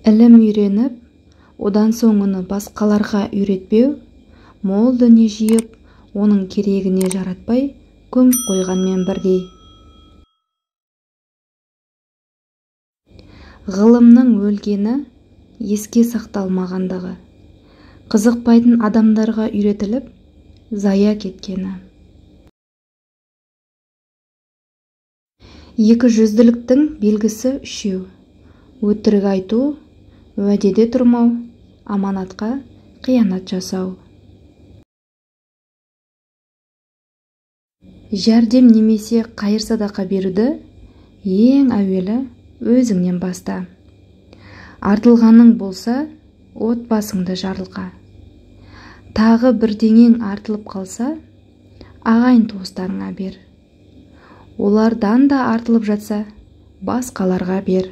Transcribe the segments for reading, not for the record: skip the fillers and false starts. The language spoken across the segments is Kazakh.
Ілім үйреніп, одан соң оны басқаларға үйретпеу, мол дүние жиып, оның керегіне жаратпай, көміп қойғанмен бірдей. Ғылымның өлгені, еске сақталмағандығы, қызықпайтын адамдарға үйретіліп, зая кеткені. Екі жүзділіктің белгісі үшеу: өтірік айту, уәдеде тұрмау, аманатқа қиянат жасау. Жәрдем немесе қайыр-садақа беруді ең әуелі өзіңнен баста. Артылғаның болса, отбасыңды жарылқа. Тағы бірдеңең артылып қалса, ағайын туыстарыңа бер. Олардан да артылып жатса, басқаларға бер.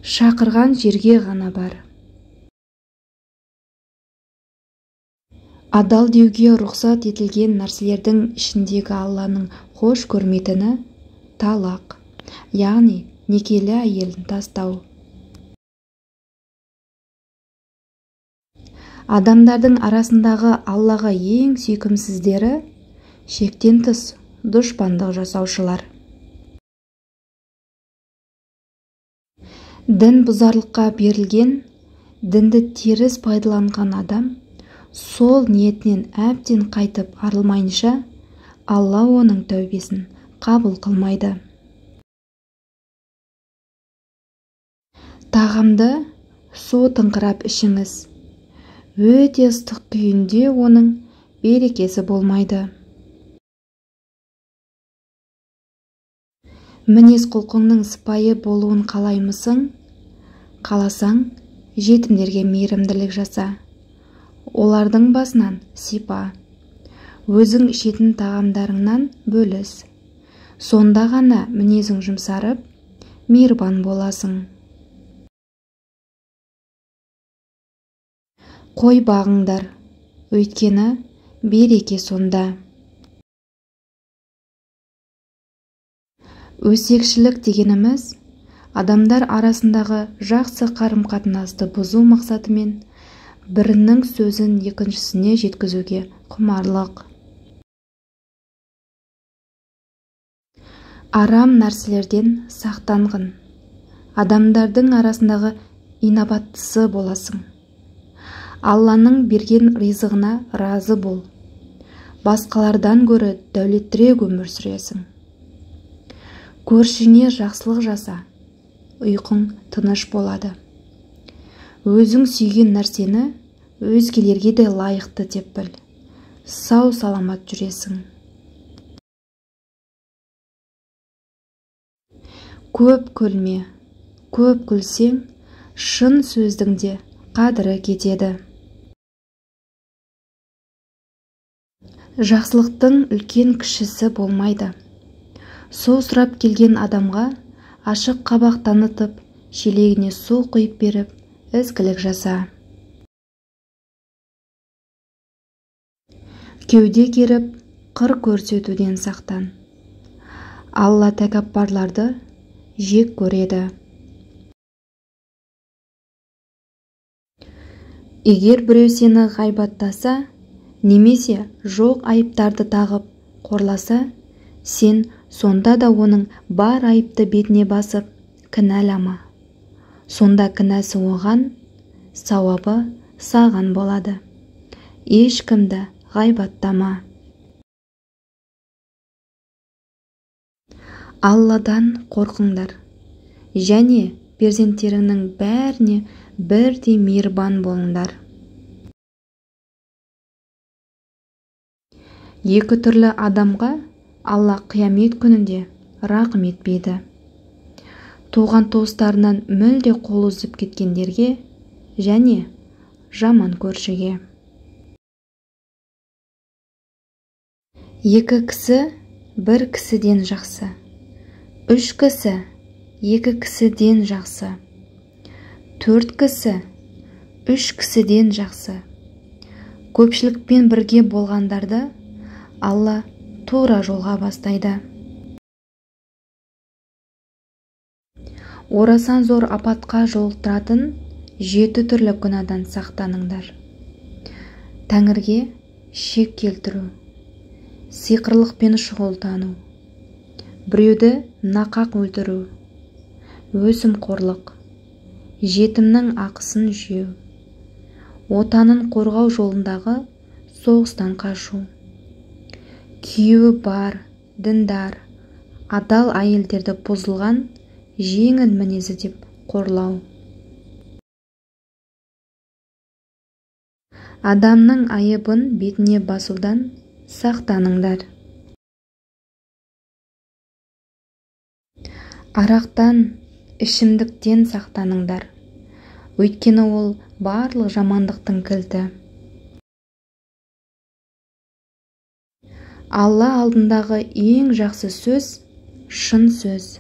Шақырған жерге ғана бар. Адал деуге рұқсат етілген нәрселердің ішіндегі Алланың хош көрмейтіні талақ, яғни некелі әйелін тастау. Адамдардың арасындағы Аллаға ең сүйкімсіздері шектен тыс дұшпандық жасаушылар. Дін бұзарлыққа берілген, дінді теріс пайдаланған адам сол ниетінен әбден қайтып арылмайынша, Алла оның тәубесін қабыл қылмайды. Тағамды су тыңқырап ішіңіз. Өте ыстық күйінде оның берекесі болмайды. Мінез құлқыңның сыпайы болуын қалаймысың? Қаласаң, жетімдерге мейірімділік жаса. Олардың басынан сипа. Өзің ішетін тағамдарыңнан бөліс. Сонда ғана мінезің жұмсарып, мейірбан боласың. Қой бағыңдар, өйткені береке сонда. Өсекшілік дегеніміз, адамдар арасындағы жақсы қарым-қатынасты бұзу мақсатымен бірінің сөзін екіншісіне жеткізуге құмарлық. Арам нәрселерден сақтанғын. Адамдардың арасындағы инабаттысы боласың. Алланың берген ризығына разы бол. Басқалардан гөрі дәулеттірек өмір сүресің. Көршіңе жақсылық жаса, ұйқың тыныш болады. Өзің сүйген нәрсені өзгелерге де лайықты деп біл. Сау саламат жүресің. Көп күлме. Көп күлсең, шын сөздің де қадірі кетеді. Жақсылықтың үлкен кішісі болмайды. Су сұрап келген адамға ашық қабақ танытып, шелегіне су құйып беріп, ізгілік жаса. Кеуде керіп, қыр көрсетуден сақтан. Алла тәкаппарларды жек көреді. Егер біреу сені ғайбаттаса, немесе жоқ айыптарды тағып қорласа, сен сонда да оның бар айыпты бетіне басып, кінәлама. Сонда кінәсі оған, сауабы саған болады. Ешкімді ғайбаттама. Алладан қорқыңдар, және перзенттеріңнің бәріне бірдей мейірбан болыңдар. Екі түрлі адамға Алла қиямет күнінде рақым етпейді. Туған туыстарынан мүлде қол үзіп кеткендерге және жаман көршіге. Екі кісі бір кісіден жақсы. Үш кісі екі кісіден жақсы. Төрт кісі үш кісіден жақсы. Көпшілікпен бірге болғандарды Алла тура жолға бастайды. Орасан зор апатқа жолықтыратын 7 түрлі күнәдан сақтаныңдар. Тәңірге шек келтіру, сиқырлықпен шұғылдану, біреуді нақақ өлтіру, өсімқорлық, жетімнің ақысын жеу, отанын қорғау жолындағы соғыстан қашу, күйеуі бар, діндар, адал әйелдерді бұзылған жеңіл мінезі деп қорлау. Адамның айыбын бетіне басудан сақтаныңдар. Арақтан, ішімдіктен сақтаныңдар. Өйткені ол барлық жамандықтың кілті. Алла алдындағы ең жақсы сөз шын сөз.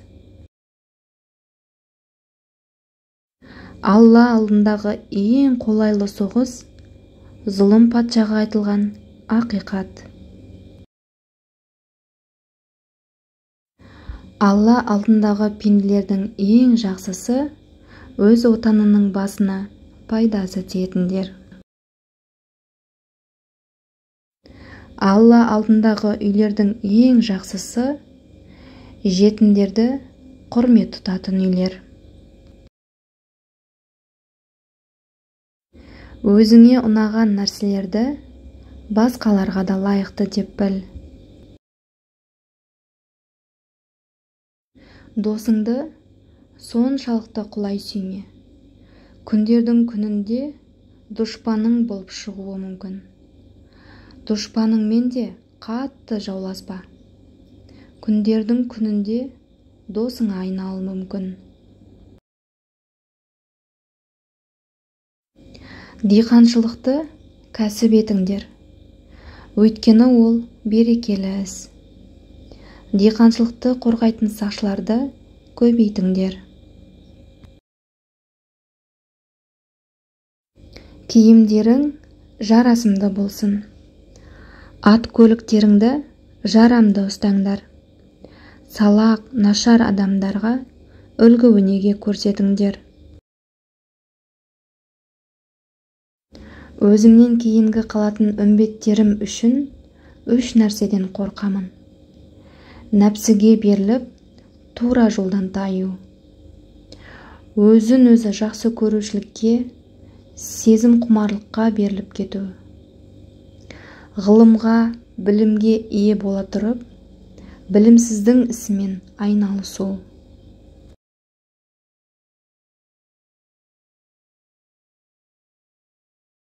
Алла алдындағы ең қолайлы соғыс зұлым патшаға айтылған ақиқат. Алла алдындағы пенделердің ең жақсысы өз отанының басына пайдасы тиетіндер. Алла алдындағы үйлердің ең жақсысы жетімдерді құрмет тұтатын үйлер. Өзіңе ұнаған нәрселерді басқаларға да лайықты деп біл. Досыңды соншалықты құлай сүйме. Күндердің күнінде дұшпаның болып шығуы мүмкін. Дұшпаныңмен де қатты жауласпа. Күндердің күнінде досыңа айналуы мүмкін. Диқаншылықты кәсіп етіңдер. Өйткені ол берекелі іс. Диқаншылықты қорғайтын сақшыларды көбейтіңдер. Киімдерің жарасымды болсын. Ат көліктеріңді жарамды ұстаңдар. Салақ, нашар адамдарға үлгі өнеге көрсетіңдер. Өзімнен кейінгі қалатын үмбеттерім үшін 3 нәрседен қорқамын. Нәпсіге беріліп, тура жолдан таю. Өзін өзі жақсы көрушілікке, сезім құмарлыққа беріліп кету. Ғылымға, білімге ие бола тұрып, білімсіздің ісімен айналысу.